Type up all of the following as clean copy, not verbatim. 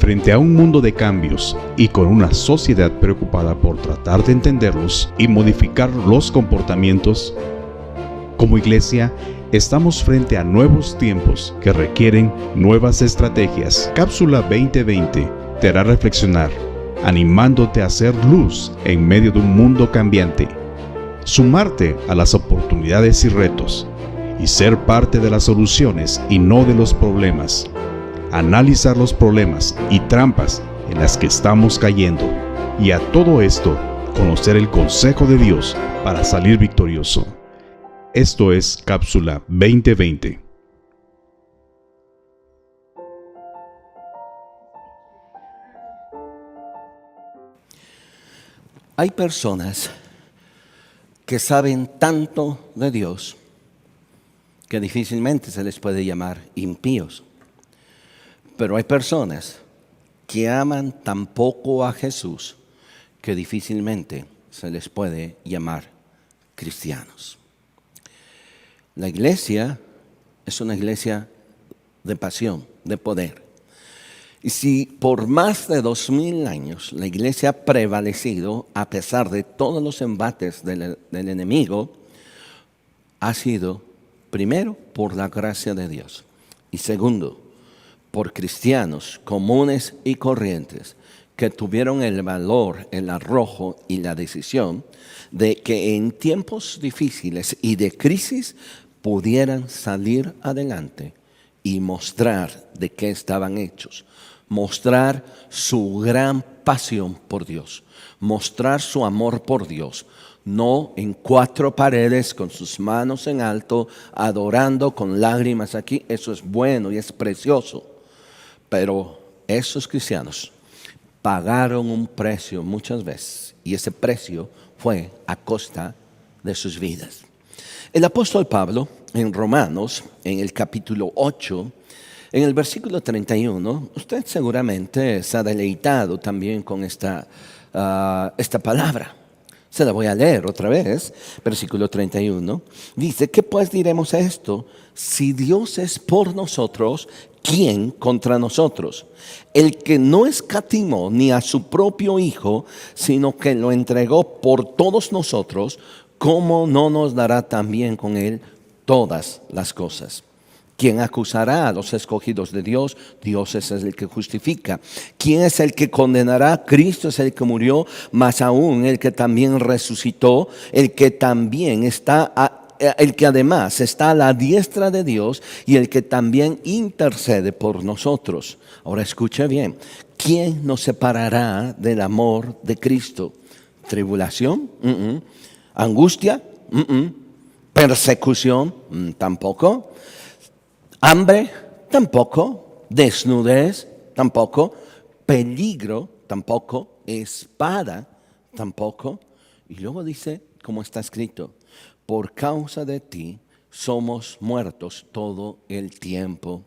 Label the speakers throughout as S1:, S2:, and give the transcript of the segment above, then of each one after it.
S1: Frente a un mundo de cambios y con una sociedad preocupada por tratar de entenderlos y modificar los comportamientos, como iglesia, estamos frente a nuevos tiempos que requieren nuevas estrategias. Cápsula 2020 te hará reflexionar, animándote a hacer luz en medio de un mundo cambiante, sumarte a las oportunidades y retos, y ser parte de las soluciones y no de los problemas. Analizar los problemas y trampas en las que estamos cayendo, y a todo esto, conocer el consejo de Dios para salir victorioso. Esto es Cápsula 2020.
S2: Hay personas que saben tanto de Dios que difícilmente se les puede llamar impíos. Pero hay personas que aman tan poco a Jesús que difícilmente se les puede llamar cristianos. La iglesia es una iglesia de pasión, de poder. Y si por más de 2000 años la iglesia ha prevalecido a pesar de todos los embates del enemigo, ha sido primero por la gracia de Dios y segundo por cristianos comunes y corrientes que tuvieron el valor, el arrojo y la decisión de que en tiempos difíciles y de crisis pudieran salir adelante y mostrar de qué estaban hechos, mostrar su gran pasión por Dios, mostrar su amor por Dios, no en cuatro paredes con sus manos en alto, adorando con lágrimas aquí. Eso es bueno y es precioso. Pero esos cristianos pagaron un precio muchas veces, y ese precio fue a costa de sus vidas. El apóstol Pablo, en Romanos, en el capítulo 8, en el versículo 31, usted seguramente se ha deleitado también con esta palabra. Se la voy a leer otra vez, versículo 31. Dice, ¿qué pues diremos a esto? Si Dios es por nosotros, ¿quién contra nosotros? El que no escatimó ni a su propio Hijo, sino que lo entregó por todos nosotros, ¿cómo no nos dará también con él todas las cosas? ¿Quién acusará a los escogidos de Dios? Dios es el que justifica. ¿Quién es el que condenará? Cristo es el que murió, más aún el que también resucitó, el que además está a la diestra de Dios y el que también intercede por nosotros. Ahora escuche bien, ¿quién nos separará del amor de Cristo? ¿Tribulación? ¿Angustia? ¿Persecución? Tampoco. ¿Hambre? Tampoco. ¿Desnudez? Tampoco. ¿Peligro? Tampoco. ¿Espada? Tampoco. Y luego dice, como está escrito, por causa de ti somos muertos todo el tiempo.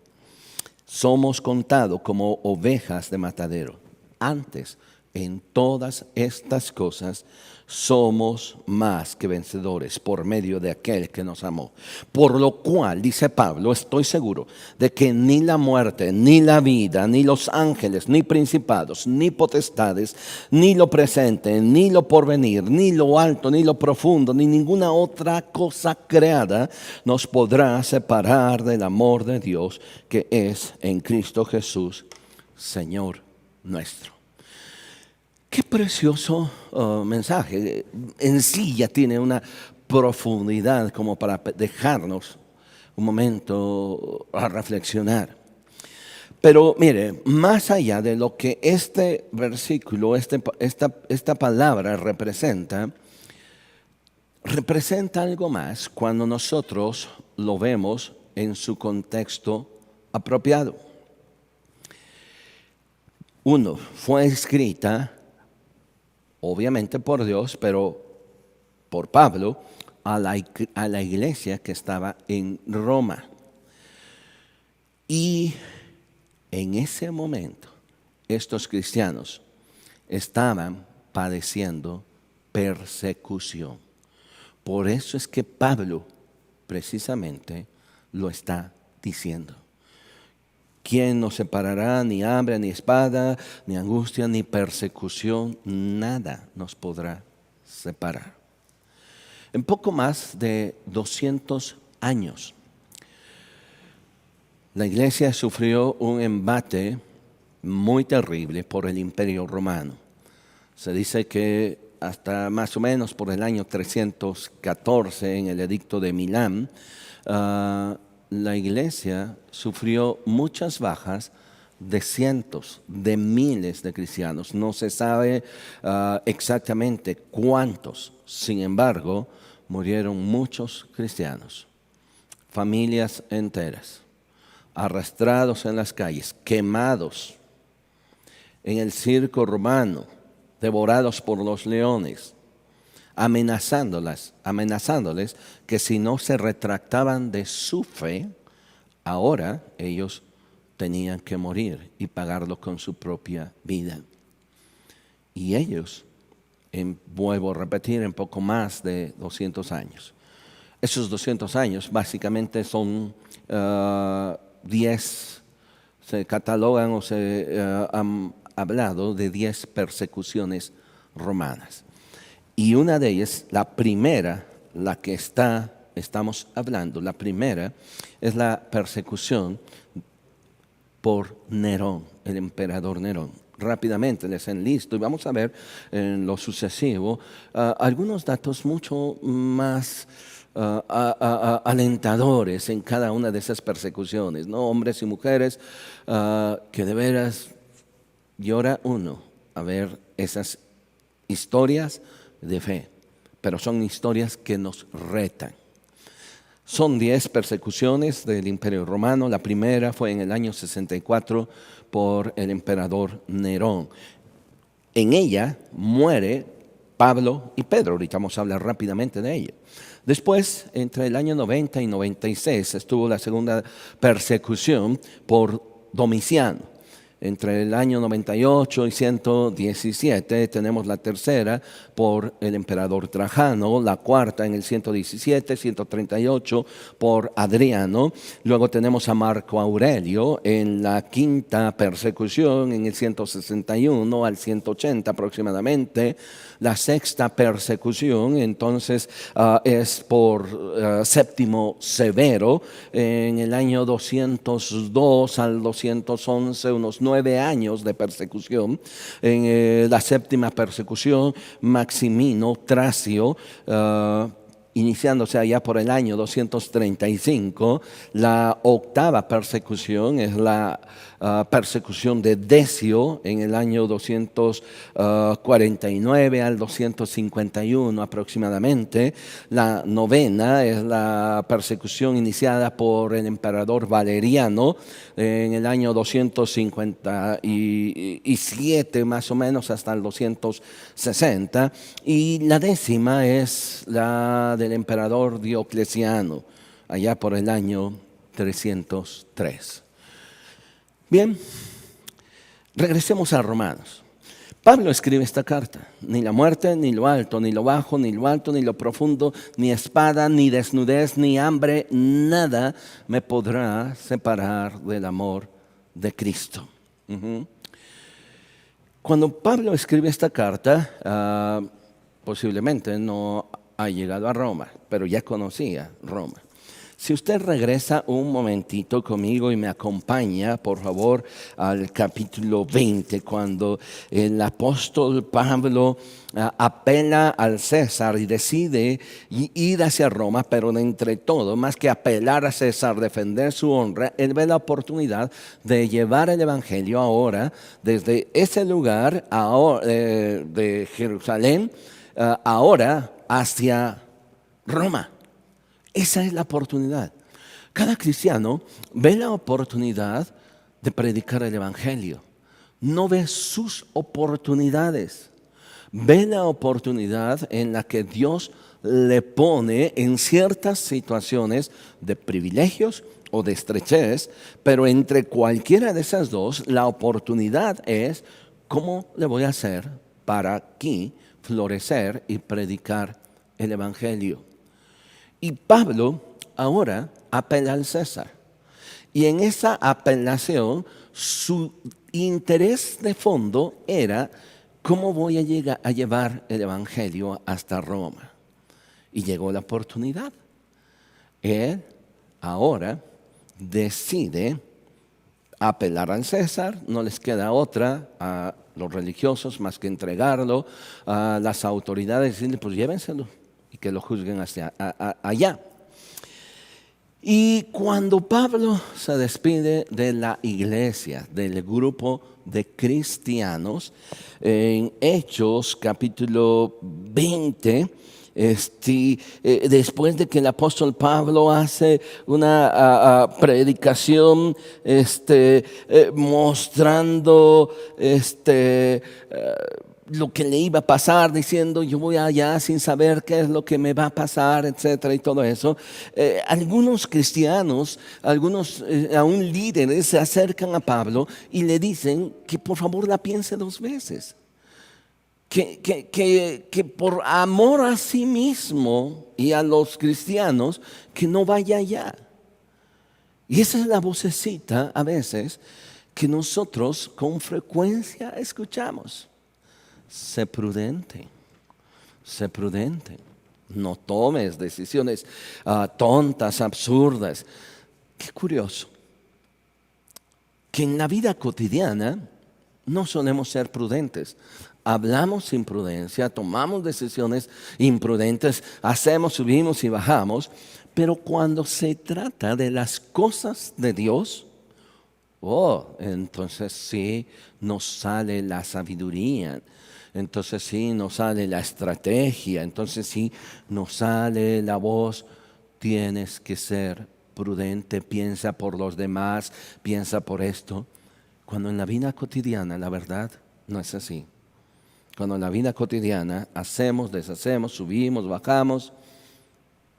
S2: Somos contados como ovejas de matadero. Antes, en todas estas cosas, somos más que vencedores por medio de aquel que nos amó. Por lo cual, dice Pablo, estoy seguro de que ni la muerte, ni la vida, ni los ángeles, ni principados, ni potestades, ni lo presente, ni lo porvenir, ni lo alto, ni lo profundo, ni ninguna otra cosa creada nos podrá separar del amor de Dios que es en Cristo Jesús, Señor nuestro. Qué precioso mensaje. En sí ya tiene una profundidad como para dejarnos un momento a reflexionar. Pero mire, más allá de lo que este versículo, esta palabra representa algo más cuando nosotros lo vemos en su contexto apropiado. Uno, fue escrita obviamente por Dios, pero por Pablo, a la iglesia que estaba en Roma. Y en ese momento, estos cristianos estaban padeciendo persecución. Por eso es que Pablo precisamente lo está diciendo. ¿Quién nos separará? Ni hambre, ni espada, ni angustia, ni persecución. Nada nos podrá separar. En poco más de 200 años, la iglesia sufrió un embate muy terrible por el Imperio Romano. Se dice que hasta más o menos por el año 314, en el Edicto de Milán, la iglesia sufrió muchas bajas de cientos, de miles de cristianos. No se sabe exactamente cuántos, sin embargo, murieron muchos cristianos, familias enteras, arrastrados en las calles, quemados en el circo romano, devorados por los leones, amenazándoles que si no se retractaban de su fe, ahora ellos tenían que morir y pagarlo con su propia vida. Y ellos, vuelvo a repetir, en poco más de 200 años. Esos 200 años básicamente son 10, se catalogan o se han hablado de 10 persecuciones romanas. Y una de ellas, la primera, la que estamos hablando, la primera es la persecución por Nerón, el emperador Nerón. Rápidamente les enlisto y vamos a ver en lo sucesivo algunos datos mucho más alentadores en cada una de esas persecuciones, ¿no? Hombres y mujeres que de veras llora uno a ver esas historias de fe, pero son historias que nos retan. Son 10 persecuciones del Imperio Romano. La primera fue en el año 64 por el emperador Nerón. En ella muere Pablo y Pedro. Ahorita vamos a hablar rápidamente de ella. Después, entre el año 90 y 96, estuvo la segunda persecución por Domiciano. Entre el año 98 y 117 tenemos la tercera por el emperador Trajano, la cuarta en el 117, 138 por Adriano. Luego tenemos a Marco Aurelio en la quinta persecución en el 161 al 180 aproximadamente. La sexta persecución entonces es por Séptimo Severo en el año 202 al 211, unos 9 años de persecución. En la séptima persecución, Maximino Tracio, iniciándose allá por el año 235. La octava persecución es la persecución de Decio en el año 249 al 251 aproximadamente. La novena es la persecución iniciada por el emperador Valeriano en el año 257 más o menos hasta el 260. Y la décima es la del emperador Diocleciano allá por el año 303. Bien, regresemos a Romanos. Pablo escribe esta carta: ni la muerte, ni lo alto, ni lo bajo, ni lo alto, ni lo profundo, ni espada, ni desnudez, ni hambre, nada me podrá separar del amor de Cristo. Cuando Pablo escribe esta carta, posiblemente no ha llegado a Roma, pero ya conocía Roma. Si usted regresa un momentito conmigo y me acompaña, por favor, al capítulo 20, cuando el apóstol Pablo apela al César y decide ir hacia Roma, pero de entre todo, más que apelar a César, defender su honra, él ve la oportunidad de llevar el evangelio ahora desde ese lugar de Jerusalén, ahora hacia Roma. Esa es la oportunidad. Cada cristiano ve la oportunidad de predicar el evangelio. No ve sus oportunidades. Ve la oportunidad en la que Dios le pone en ciertas situaciones de privilegios o de estrechez, pero entre cualquiera de esas dos, la oportunidad es cómo le voy a hacer para aquí florecer y predicar el evangelio. Y Pablo ahora apela al César. Y en esa apelación, su interés de fondo era cómo voy a llevar el Evangelio hasta Roma. Y llegó la oportunidad. Él ahora decide apelar al César, no les queda otra a los religiosos más que entregarlo a las autoridades y decirle, pues llévenselo y que lo juzguen hacia allá. Y cuando Pablo se despide de la iglesia, del grupo de cristianos, en Hechos capítulo 20, después de que el apóstol Pablo hace una predicación mostrando lo que le iba a pasar, diciendo yo voy allá sin saber qué es lo que me va a pasar, etcétera, y todo eso. Algunos cristianos, algunos aún líderes se acercan a Pablo y le dicen que por favor la piense 2 veces. Que por amor a sí mismo y a los cristianos, que no vaya allá. Y esa es la vocecita a veces que nosotros con frecuencia escuchamos. Sé prudente, sé prudente. No tomes decisiones tontas, absurdas. Qué curioso que en la vida cotidiana no solemos ser prudentes. Hablamos sin prudencia, tomamos decisiones imprudentes, hacemos, subimos y bajamos, pero cuando se trata de las cosas de Dios, entonces sí nos sale la sabiduría, entonces sí nos sale la estrategia, entonces sí nos sale la voz, tienes que ser prudente, piensa por los demás, piensa por esto. Cuando en la vida cotidiana, la verdad, no es así. Cuando en la vida cotidiana hacemos, deshacemos, subimos, bajamos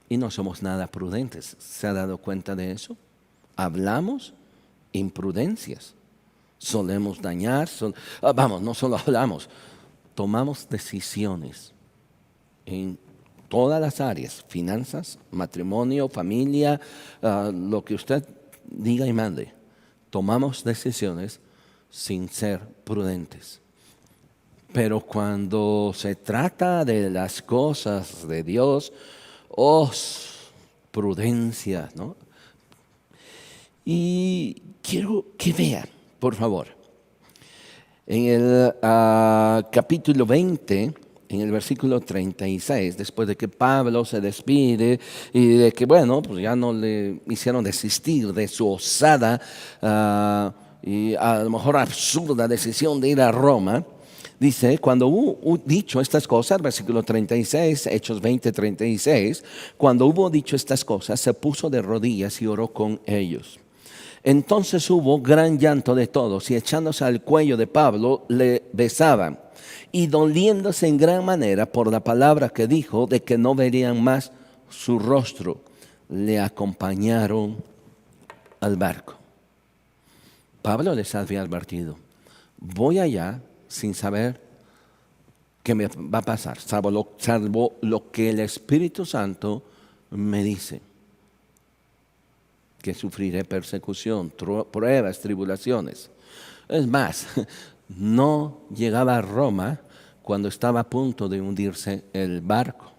S2: y no somos nada prudentes. ¿Se ha dado cuenta de eso? Hablamos imprudencias. Solemos dañar, no solo hablamos, tomamos decisiones en todas las áreas, finanzas, matrimonio, familia, lo que usted diga y mande. Tomamos decisiones sin ser prudentes. Pero cuando se trata de las cosas de Dios, prudencia, ¿no? Y quiero que vean, por favor, en el capítulo 20, en el versículo 36, después de que Pablo se despide y de que, pues ya no le hicieron desistir de su osada y a lo mejor absurda decisión de ir a Roma. Dice, cuando hubo dicho estas cosas, versículo 36, Hechos 20, 36, cuando hubo dicho estas cosas, se puso de rodillas y oró con ellos. Entonces hubo gran llanto de todos y echándose al cuello de Pablo, le besaban. Y doliéndose en gran manera por la palabra que dijo de que no verían más su rostro, le acompañaron al barco. Pablo les había advertido, voy allá sin saber qué me va a pasar, salvo lo que el Espíritu Santo me dice, que sufriré persecución, pruebas, tribulaciones. Es más, no llegaba a Roma cuando estaba a punto de hundirse el barco.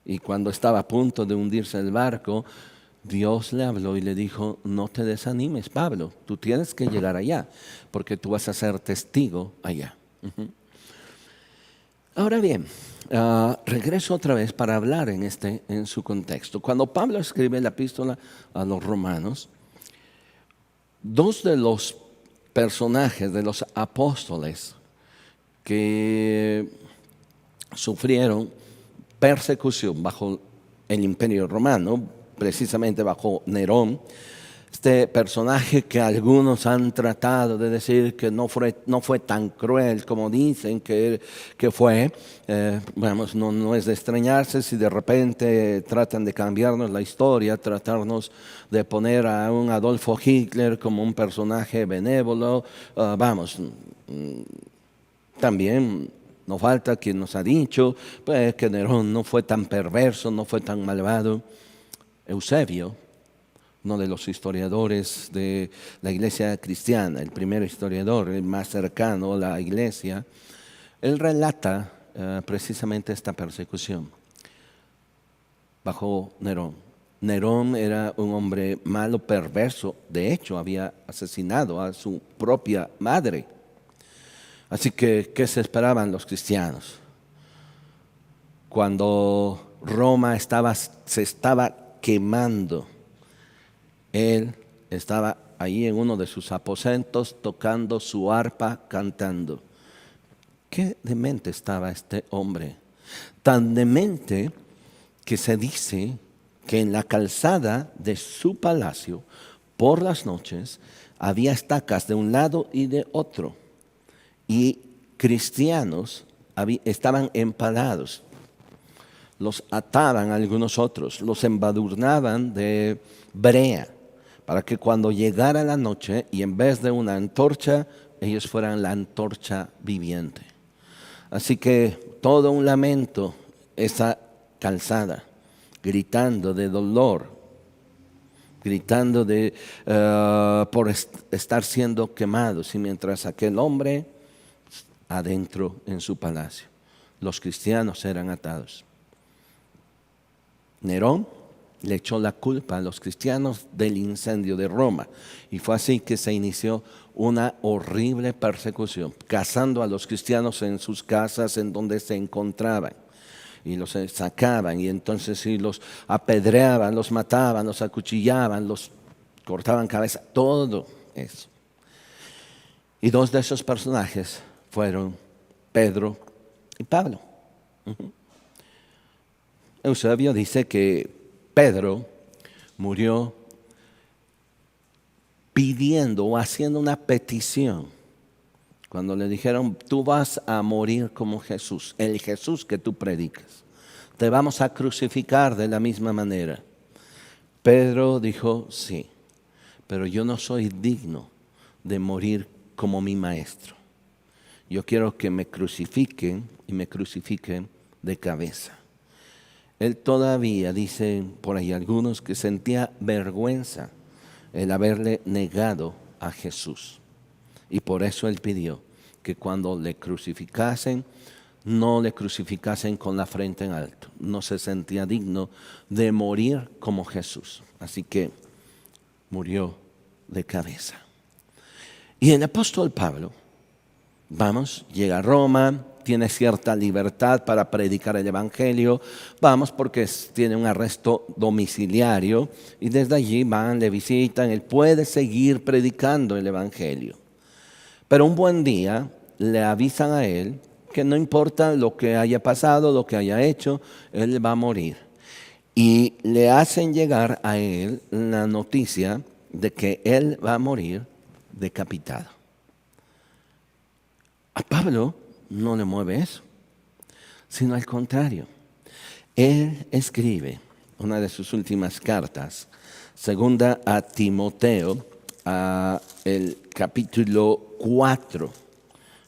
S2: Y cuando estaba a punto de hundirse el barco, Dios le habló y le dijo, no te desanimes, Pablo, tú tienes que llegar allá, porque tú vas a ser testigo allá. Ahora bien, regreso otra vez para hablar en su contexto. Cuando Pablo escribe la epístola a los romanos, 2 de los personajes, de los apóstoles que sufrieron persecución bajo el imperio romano, precisamente bajo Nerón, este personaje que algunos han tratado de decir que no fue tan cruel como dicen que fue, no es de extrañarse si de repente tratan de cambiarnos la historia, tratarnos de poner a un Adolfo Hitler como un personaje benévolo, también no falta quien nos ha dicho que Nerón no fue tan perverso, no fue tan malvado. Eusebio uno de los historiadores de la iglesia cristiana, el primer historiador, el más cercano a la iglesia, él relata precisamente esta persecución bajo Nerón. Nerón era un hombre malo, perverso, de hecho había asesinado a su propia madre. Así que, ¿qué se esperaban los cristianos? Cuando Roma se estaba quemando, él estaba ahí en uno de sus aposentos tocando su arpa, cantando. ¿Qué demente estaba este hombre? Tan demente que se dice que en la calzada de su palacio, por las noches, había estacas de un lado y de otro. Y cristianos estaban empalados. Los ataban a algunos otros, los embadurnaban de brea, para que cuando llegara la noche y en vez de una antorcha, ellos fueran la antorcha viviente. Así que todo un lamento, esa calzada, gritando de dolor, gritando por estar siendo quemados, y mientras aquel hombre adentro en su palacio, los cristianos eran atados. Nerón le echó la culpa a los cristianos del incendio de Roma, y fue así que se inició una horrible persecución, cazando a los cristianos en sus casas en donde se encontraban, y los sacaban, y entonces sí, los apedreaban, los mataban, los acuchillaban, los cortaban cabeza, todo eso. Y dos de esos personajes fueron Pedro y Pablo. Eusebio dice que Pedro murió pidiendo o haciendo una petición. Cuando le dijeron, tú vas a morir como Jesús, el Jesús que tú predicas. Te vamos a crucificar de la misma manera. Pedro dijo, sí, pero yo no soy digno de morir como mi maestro. Yo quiero que me crucifiquen y me crucifiquen de cabeza. Él todavía, dicen por ahí algunos, que sentía vergüenza el haberle negado a Jesús. Y por eso él pidió que cuando le crucificasen, no le crucificasen con la frente en alto. No se sentía digno de morir como Jesús. Así que murió de cabeza. Y el apóstol Pablo, llega a Roma, tiene cierta libertad para predicar el evangelio, porque tiene un arresto domiciliario, y desde allí le visitan, él puede seguir predicando el evangelio. Pero un buen día le avisan a él que no importa lo que haya pasado, lo que haya hecho, él va a morir. Y le hacen llegar a él la noticia de que él va a morir decapitado. A Pablo no le mueve eso, sino al contrario. Él escribe una de sus últimas cartas, segunda a Timoteo, el capítulo 4.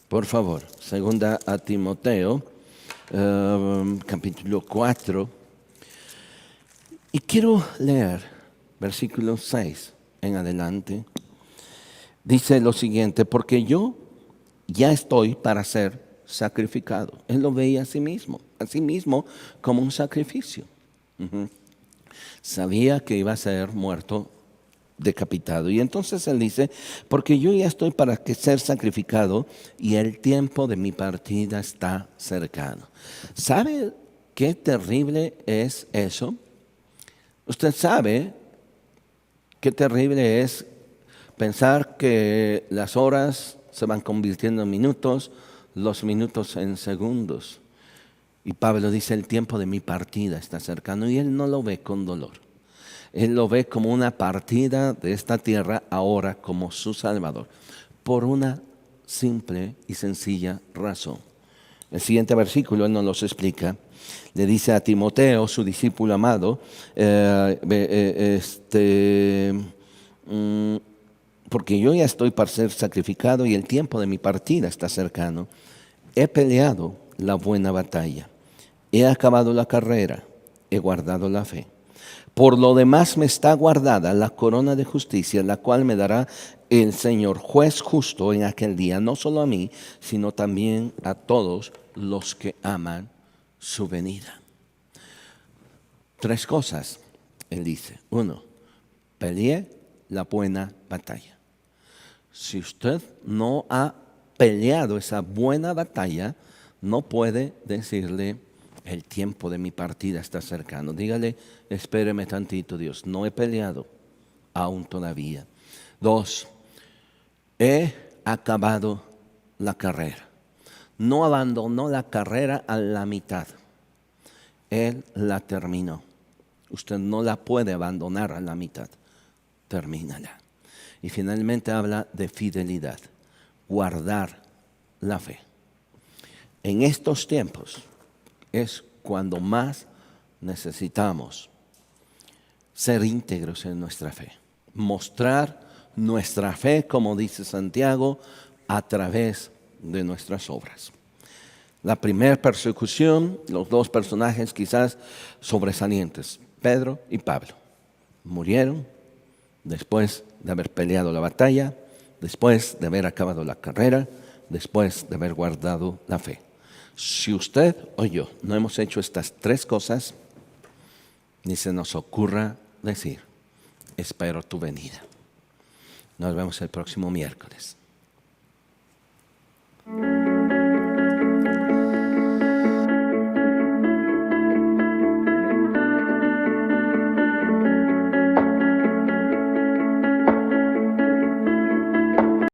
S2: Por favor, segunda a Timoteo, capítulo 4. Y quiero leer versículo 6 en adelante. Dice lo siguiente, porque yo ya estoy para ser sacrificado. Él lo veía a sí mismo como un sacrificio. Sabía que iba a ser muerto, decapitado. Y entonces él dice, porque yo ya estoy para ser sacrificado y el tiempo de mi partida está cercano. ¿Sabe qué terrible es eso? Usted sabe qué terrible es pensar que las horas se van convirtiendo en minutos, los minutos en segundos. Y Pablo dice, el tiempo de mi partida está cercano, y él no lo ve con dolor. Él lo ve como una partida de esta tierra ahora como su Salvador, por una simple y sencilla razón. El siguiente versículo él nos los explica. Le dice a Timoteo, su discípulo amado, porque yo ya estoy para ser sacrificado y el tiempo de mi partida está cercano. He peleado la buena batalla, he acabado la carrera, he guardado la fe. Por lo demás me está guardada la corona de justicia, la cual me dará el Señor juez justo en aquel día, no solo a mí, sino también a todos los que aman su venida. 3 cosas, él dice. 1, pelee la buena batalla. Si usted no ha peleado esa buena batalla, no puede decirle: el tiempo de mi partida está cercano. Dígale: espéreme tantito, Dios, no he peleado aún todavía. 2, he acabado la carrera. No abandonó la carrera a la mitad. Él la terminó. Usted no la puede abandonar a la mitad. Termínala. Y finalmente habla de fidelidad. Guardar la fe. En estos tiempos es cuando más necesitamos ser íntegros en nuestra fe. Mostrar nuestra fe, como dice Santiago, a través de nuestras obras. La primera persecución, los 2 personajes quizás sobresalientes, Pedro y Pablo, murieron después de haber peleado la batalla, después de haber acabado la carrera, después de haber guardado la fe. Si usted o yo no hemos hecho estas 3 cosas, ni se nos ocurra decir: espero tu venida. Nos vemos el próximo miércoles.